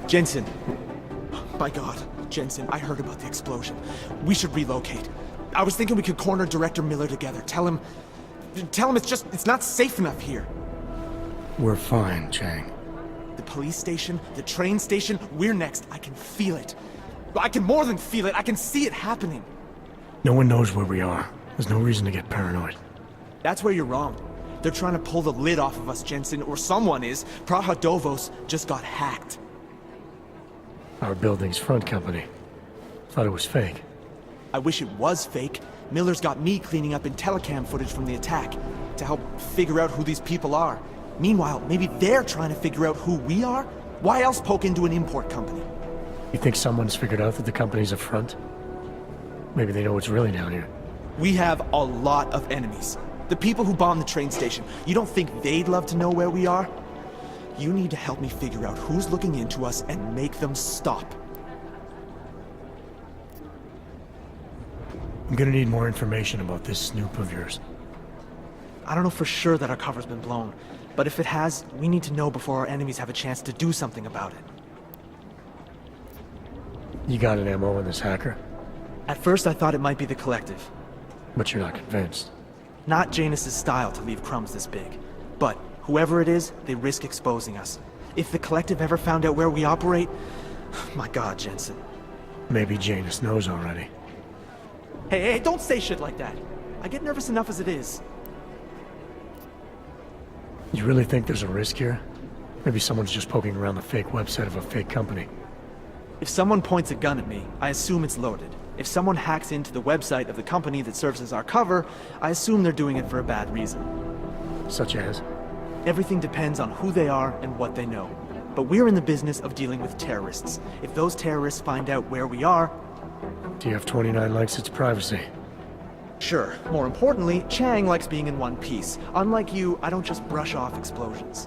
Jensen. My God, Jensen, I heard about the explosion. We should relocate. I was thinking we could corner Director Miller together. Tell him it's not safe enough here. We're fine, Chang. The police station, the train station, we're next. I can feel it. I can more than feel it, I can see it happening. No one knows where we are. There's no reason to get paranoid. That's where you're wrong. They're trying to pull the lid off of us, Jensen, or someone is. Praha just got hacked. Our building's front company. Thought it was fake. I wish it was fake. Miller's got me cleaning up IntelliCam footage from the attack to help figure out who these people are. Meanwhile, maybe they're trying to figure out who we are? Why else poke into an import company? You think someone's figured out that the company's a front? Maybe they know what's really down here. We have a lot of enemies. The people who bombed the train station. You don't think they'd love to know where we are? You need to help me figure out who's looking into us and make them stop. I'm gonna need more information about this snoop of yours. I don't know for sure that our cover's been blown, but if it has, we need to know before our enemies have a chance to do something about it. You got an MO on this hacker? At first I thought it might be the Collective. But you're not convinced. Not Janus's style to leave crumbs this big. But whoever it is, they risk exposing us. If the Collective ever found out where we operate... My God, Jensen. Maybe Janus knows already. Hey, don't say shit like that. I get nervous enough as it is. You really think there's a risk here? Maybe someone's just poking around the fake website of a fake company. If someone points a gun at me, I assume it's loaded. If someone hacks into the website of the company that serves as our cover, I assume they're doing it for a bad reason. Such as? Everything depends on who they are and what they know. But we're in the business of dealing with terrorists. If those terrorists find out where we are... TF-29 likes its privacy. Sure. More importantly, Chang likes being in one piece. Unlike you, I don't just brush off explosions.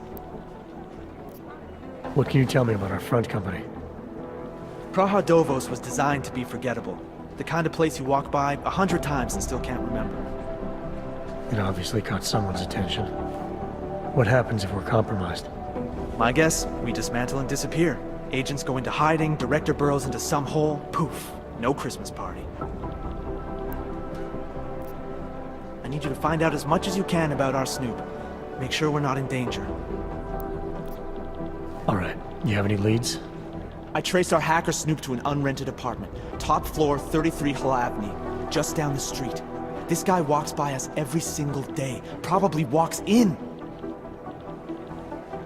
What can you tell me about our front company? Praha was designed to be forgettable. The kind of place you walk by 100 times and still can't remember. It obviously caught someone's attention. What happens if we're compromised? My guess, we dismantle and disappear. Agents go into hiding, Director burrows into some hole, poof, no Christmas party. I need you to find out as much as you can about our snoop. Make sure we're not in danger. All right, you have any leads? I traced our hacker snoop to an unrented apartment. Top floor, 33 Hlavny, just down the street. This guy walks by us every single day. Probably walks in.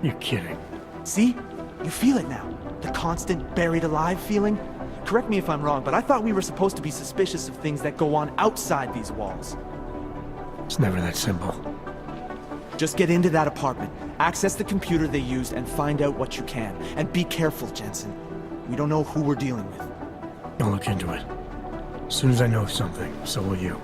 You're kidding. See? You feel it now. The constant buried alive feeling. Correct me if I'm wrong, but I thought we were supposed to be suspicious of things that go on outside these walls. It's never that simple. Just get into that apartment, access the computer they used, and find out what you can. And be careful, Jensen. We don't know who we're dealing with. I'll look into it. As soon as I know something, so will you.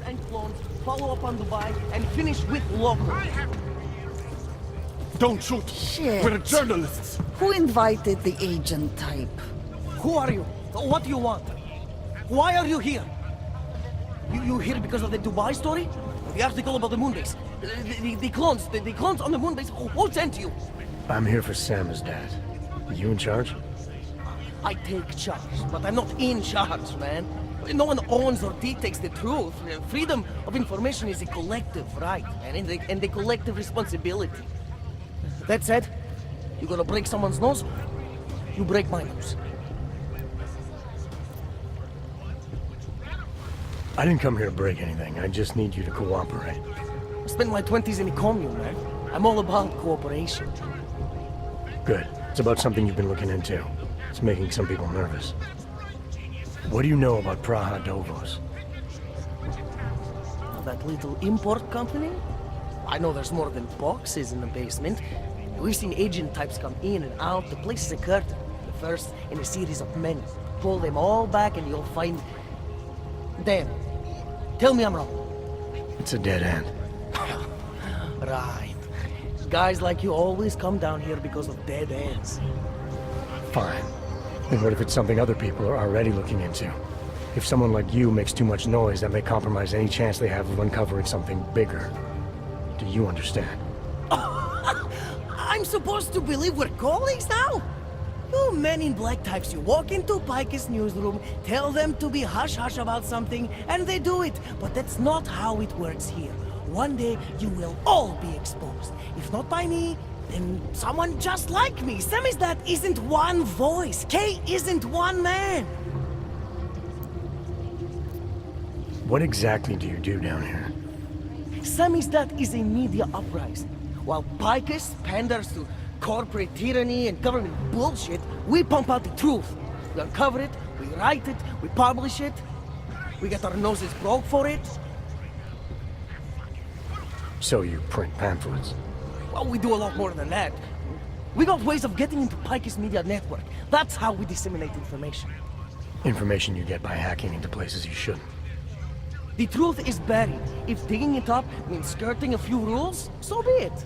And clones, follow up on Dubai, and finish with local. Don't shoot! Shit. We're journalists! Who invited the agent type? Who are you? What do you want? Why are you here? You here because of the Dubai story? The article about the moonbase? The clones on the moonbase? Who sent you? I'm here for Samizdat. You in charge? I take charge, but I'm not in charge, man. No one owns or dictates the truth. Freedom of information is a collective right, and a collective responsibility. That said, you gonna break someone's nose? You break my nose. I didn't come here to break anything. I just need you to cooperate. I spent my 20s in the commune, man. I'm all about cooperation. Good. It's about something you've been looking into. It's making some people nervous. What do you know about Praha Dovos? That little import company? I know there's more than boxes in the basement. We've seen agent types come in and out. The place is a curtain. The first in a series of many. Pull them all back and you'll find... Damn. Tell me I'm wrong. It's a dead end. Right. Guys like you always come down here because of dead ends. Fine. Then what if it's something other people are already looking into? If someone like you makes too much noise, that may compromise any chance they have of uncovering something bigger. Do you understand? I'm supposed to believe we're colleagues now? You men in black types, you walk into Pike's newsroom, tell them to be hush-hush about something, and they do it. But that's not how it works here. One day, you will all be exposed. If not by me, then someone just like me. Samizdat isn't one voice. K isn't one man. What exactly do you do down here? Samizdat is a media uprising. While Picus panders to corporate tyranny and government bullshit, we pump out the truth. We uncover it, we write it, we publish it. We get our noses broke for it. So you print pamphlets? Well, we do a lot more than that. We got ways of getting into Pike's media network. That's how we disseminate information. Information you get by hacking into places you shouldn't. The truth is buried. If digging it up means skirting a few rules, so be it.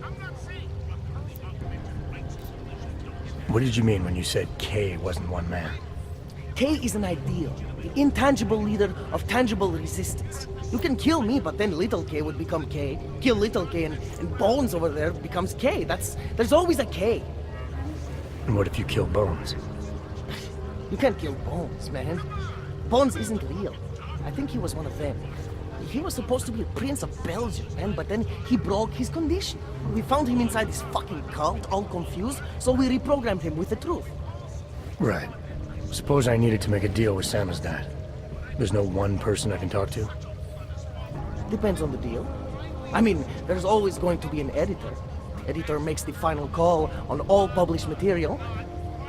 What did you mean when you said K wasn't one man? K is an ideal, the intangible leader of tangible resistance. You can kill me, but then little K would become K. Kill little K and Bones over there becomes K. There's always a K. And what if you kill Bones? You can't kill Bones, man. Bones isn't real. I think he was one of them. He was supposed to be a prince of Belgium, man, but then he broke his condition. We found him inside this fucking cult, all confused, so we reprogrammed him with the truth. Right. Suppose I needed to make a deal with Samizdat. There's no one person I can talk to? Depends on the deal. I mean, there's always going to be an editor. Editor makes the final call on all published material.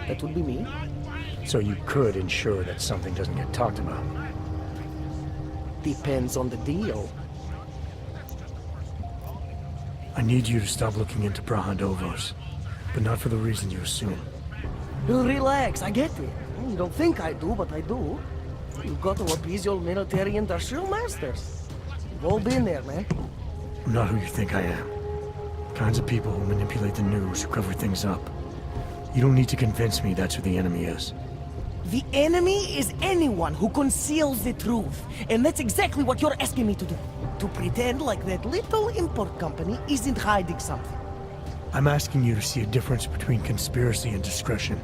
That would be me. So you could ensure that something doesn't get talked about. Depends on the deal. I need you to stop looking into Praha Dovos, but not for the reason you assume. Relax, I get it. You don't think I do, but I do. You've got to appease your military industrial masters. We've all been there, man. I'm not who you think I am. The kinds of people who manipulate the news, who cover things up. You don't need to convince me that's who the enemy is. The enemy is anyone who conceals the truth. And that's exactly what you're asking me to do. To pretend like that little import company isn't hiding something. I'm asking you to see a difference between conspiracy and discretion.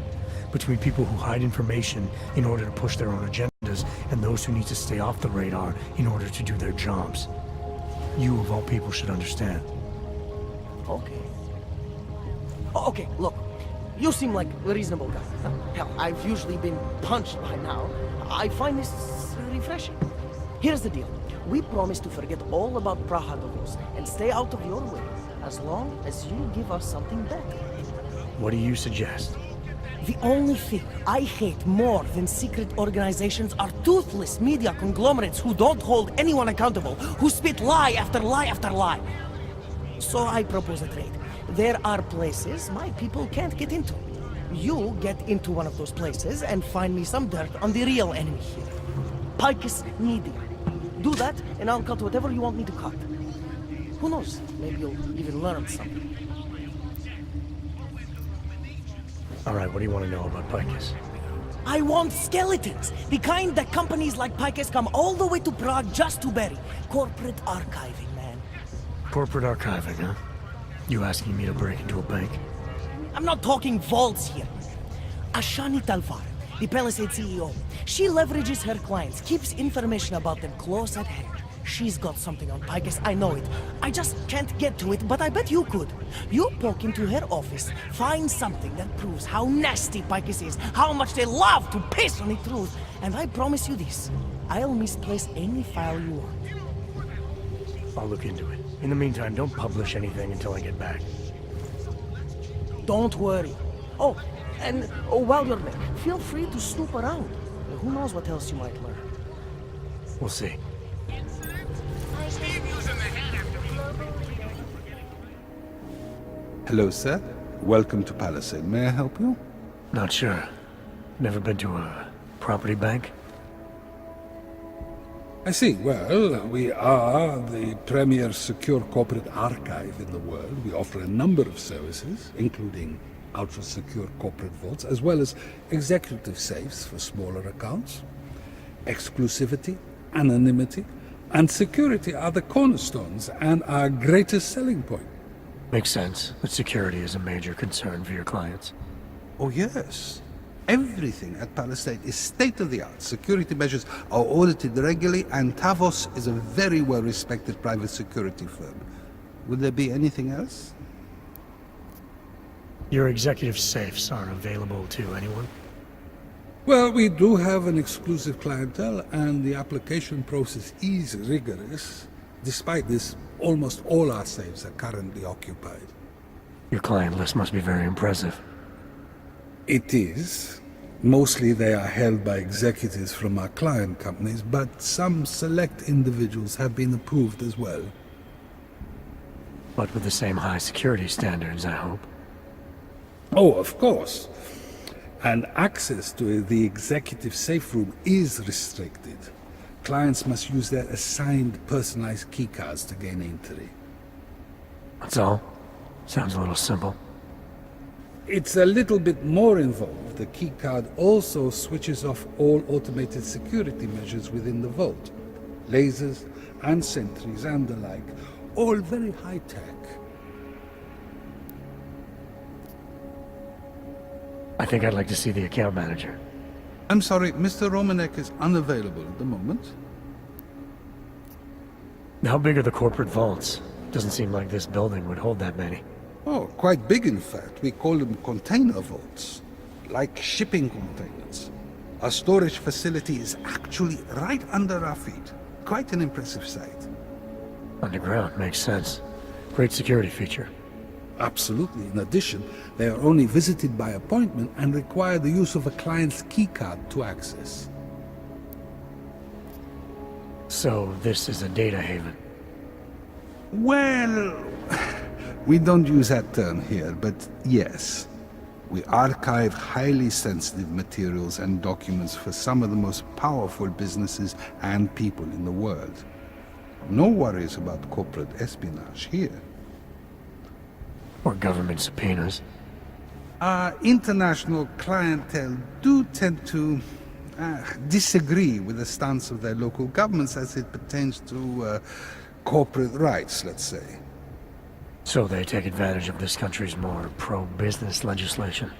Between people who hide information in order to push their own agendas and those who need to stay off the radar in order to do their jobs. You, of all people, should understand. Okay. Okay, look. You seem like a reasonable guy. Hell, I've usually been punched by now. I find this refreshing. Here's the deal. We promise to forget all about Praha Dovos and stay out of your way, as long as you give us something better. What do you suggest? The only thing I hate more than secret organizations are toothless media conglomerates who don't hold anyone accountable, who spit lie after lie after lie. So I propose a trade. There are places my people can't get into. You get into one of those places and find me some dirt on the real enemy here. Picus Media. Do that, and I'll cut whatever you want me to cut. Who knows? Maybe you'll even learn something. All right, what do you want to know about Picus? I want skeletons! The kind that companies like Picus come all the way to Prague just to bury. Corporate archiving, man. Corporate archiving, huh? You asking me to break into a bank? I'm not talking vaults here. Ashani Talvar, the Palisade CEO, she leverages her clients, keeps information about them close at hand. She's got something on Picus, I know it. I just can't get to it, but I bet you could. You poke into her office, find something that proves how nasty Picus is, how much they love to piss on the truth, and I promise you this, I'll misplace any file you want. I'll look into it. In the meantime, don't publish anything until I get back. Don't worry. Oh, and while you're there, feel free to snoop around. Who knows what else you might learn. We'll see. Hello, sir. Welcome to Palisade. May I help you? Not sure. Never been to a property bank? I see. Well, we are the premier secure corporate archive in the world. We offer a number of services, including ultra-secure corporate vaults, as well as executive safes for smaller accounts. Exclusivity, anonymity, and security are the cornerstones and our greatest selling point. Makes sense that security is a major concern for your clients. Oh, yes. Everything at Palisade is state-of-the-art. Security measures are audited regularly, and Tavos is a very well-respected private security firm. Would there be anything else? Your executive safes aren't available to anyone? Well, we do have an exclusive clientele, and the application process is rigorous. Despite this, almost all our safes are currently occupied. Your client list must be very impressive. It is. Mostly they are held by executives from our client companies, but some select individuals have been approved as well. But with the same high security standards, I hope. Oh, of course. And access to the executive safe room is restricted. Clients must use their assigned personalized keycards to gain entry. That's all? Sounds a little simple. It's a little bit more involved. The keycard also switches off all automated security measures within the vault. Lasers and sentries and the like. All very high-tech. I think I'd like to see the account manager. I'm sorry, Mr. Romanek is unavailable at the moment. How big are the corporate vaults? Doesn't seem like this building would hold that many. Oh, quite big in fact. We call them container vaults, like shipping containers. Our storage facility is actually right under our feet. Quite an impressive sight. Underground, makes sense. Great security feature. Absolutely. In addition, they are only visited by appointment and require the use of a client's keycard to access. So this is a data haven. Well, we don't use that term here, but yes. We archive highly sensitive materials and documents for some of the most powerful businesses and people in the world. No worries about corporate espionage here. Or government subpoenas. Our international clientele do tend to disagree with the stance of their local governments as it pertains to corporate rights, let's say. So they take advantage of this country's more pro-business legislation.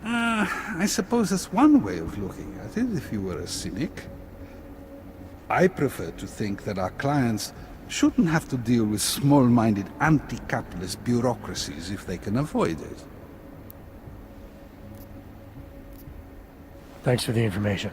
I suppose that's one way of looking at it, if you were a cynic. I prefer to think that our clients shouldn't have to deal with small-minded anti-capitalist bureaucracies if they can avoid it. Thanks for the information.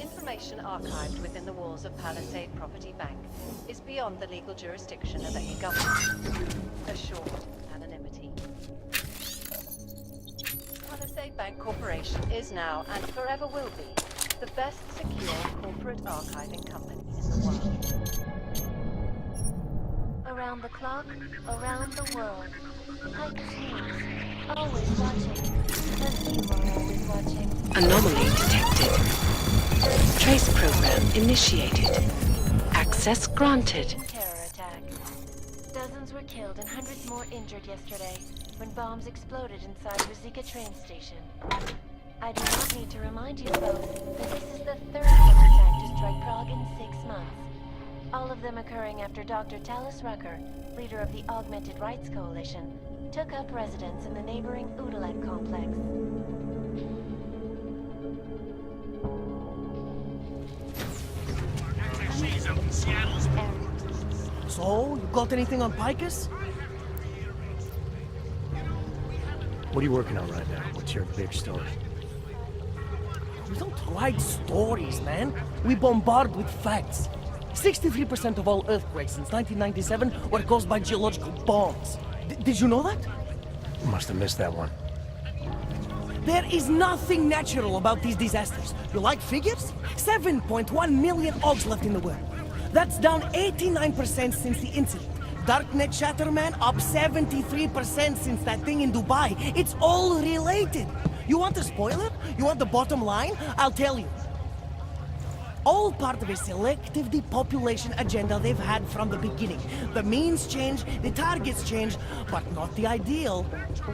Information archived within the walls of Palisade Property Bank is beyond the legal jurisdiction of any government. Assured anonymity. Palisade Bank Corporation is now and forever will be the best secure corporate archiving company in the world. Around the clock, around the world. Picus News. Always watching. Because you are always watching. Anomaly detected. Trace program initiated. Access granted. Terror attack. more injured yesterday when bombs exploded inside Rizika train station. I do not need to remind you both that this is the third such attack to strike Prague in 6 months. All of them occurring after Dr. Talis Rucker, leader of the Augmented Rights Coalition, took up residence in the neighboring Udalet complex. So, you got anything on Picus? What are you working on right now? What's your big story? We don't write stories, man. We bombard with facts. 63% of all earthquakes since 1997 were caused by geological bombs. Did you know that? Must have missed that one. There is nothing natural about these disasters. You like figures? 7.1 million Augs left in the world. That's down 89% since the incident. Darknet Shatterman up 73% since that thing in Dubai. It's all related. You want a spoiler? You want the bottom line? I'll tell you. All part of a selective depopulation agenda they've had from the beginning. The means change, the targets change, but not the ideal.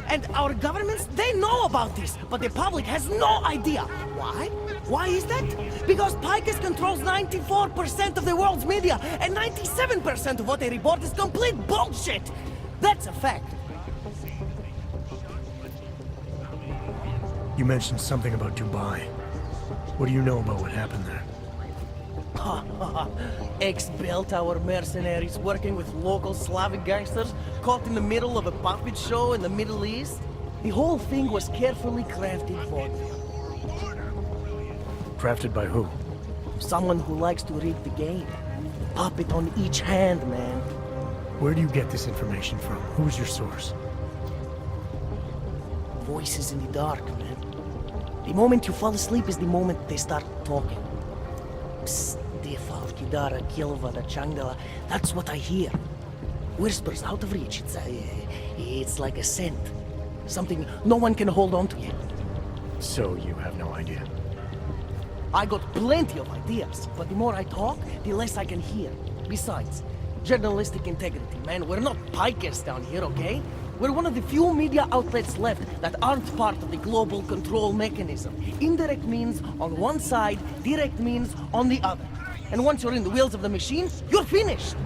And our governments, they know about this, but the public has no idea. Why? Why is that? Because Picus controls 94% of the world's media, and 97% of what they report is complete bullshit. That's a fact. You mentioned something about Dubai. What do you know about what happened there? Ex-bell tower mercenaries working with local Slavic gangsters caught in the middle of a puppet show in the Middle East. The whole thing was carefully crafted for them. Crafted by who? Someone who likes to read the game. Puppet on each hand, man. Where do you get this information from? Who's your source? Voices in the dark, man. The moment you fall asleep is the moment they start talking. Psst, Defal, Kidara, Kilvada, Changdala. That's what I hear. Whispers out of reach. It's like a scent. Something no one can hold on to yet. So you have no idea. I got plenty of ideas, but the more I talk, the less I can hear. Besides, journalistic integrity, man. We're not pikers down here, okay? We're one of the few media outlets left that aren't part of the global control mechanism. Indirect means on one side, direct means on the other. And once you're in the wheels of the machine, you're finished!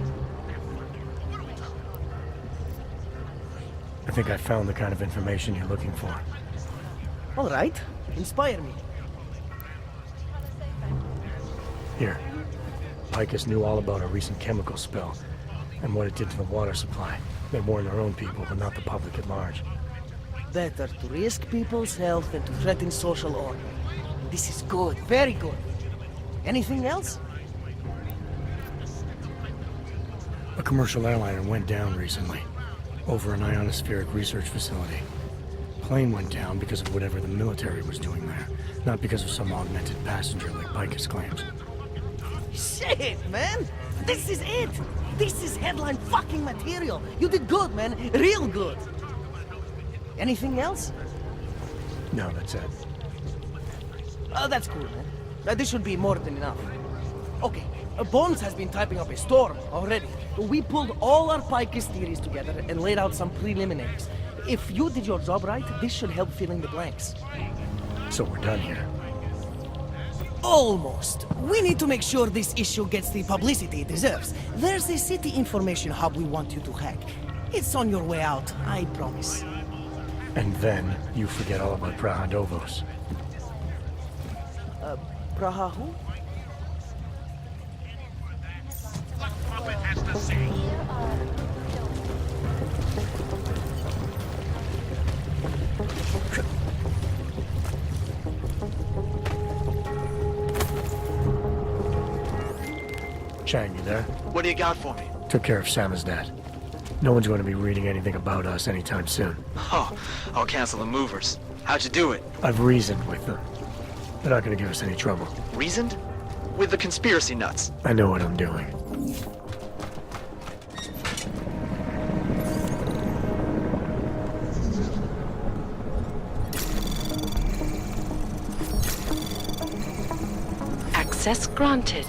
I think I found the kind of information you're looking for. All right, inspire me. Here. Picus knew all about a recent chemical spill and what it did to the water supply. They warned their own people, but not the public at large. Better to risk people's health than to threaten social order. This is good, very good. Anything else? A commercial airliner went down recently, over an ionospheric research facility. Plane went down because of whatever the military was doing there, not because of some augmented passenger like Picus claims. Shit, man! This is it! This is headline fucking material! You did good, man. Real good. Anything else? No, that's it. That's cool, man. This should be more than enough. Okay, Bones has been typing up a storm already. We pulled all our Picus theories together and laid out some preliminaries. If you did your job right, this should help fill in the blanks. So we're done here. Almost. We need to make sure this issue gets the publicity it deserves. There's a city information hub we want you to hack. It's on your way out, I promise. And then you forget all about Praha Dovos. Praha who? Here are Chang, you there? What do you got for me? Took care of Samizdat. No one's going to be reading anything about us anytime soon. Oh, I'll cancel the movers. How'd you do it? I've reasoned with them. They're not going to give us any trouble. Reasoned? With the conspiracy nuts. I know what I'm doing. Access granted.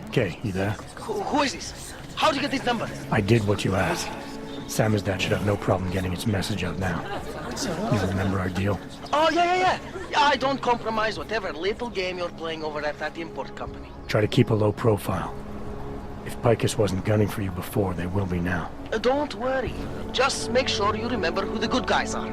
Okay, you there? Who is this? How'd you get this number? I did what you asked. Samizdat should have no problem getting its message out now. You remember our deal? Oh, yeah. I don't compromise whatever little game you're playing over at that import company. Try to keep a low profile. If Picus wasn't gunning for you before, they will be now. Don't worry. Just make sure you remember who the good guys are.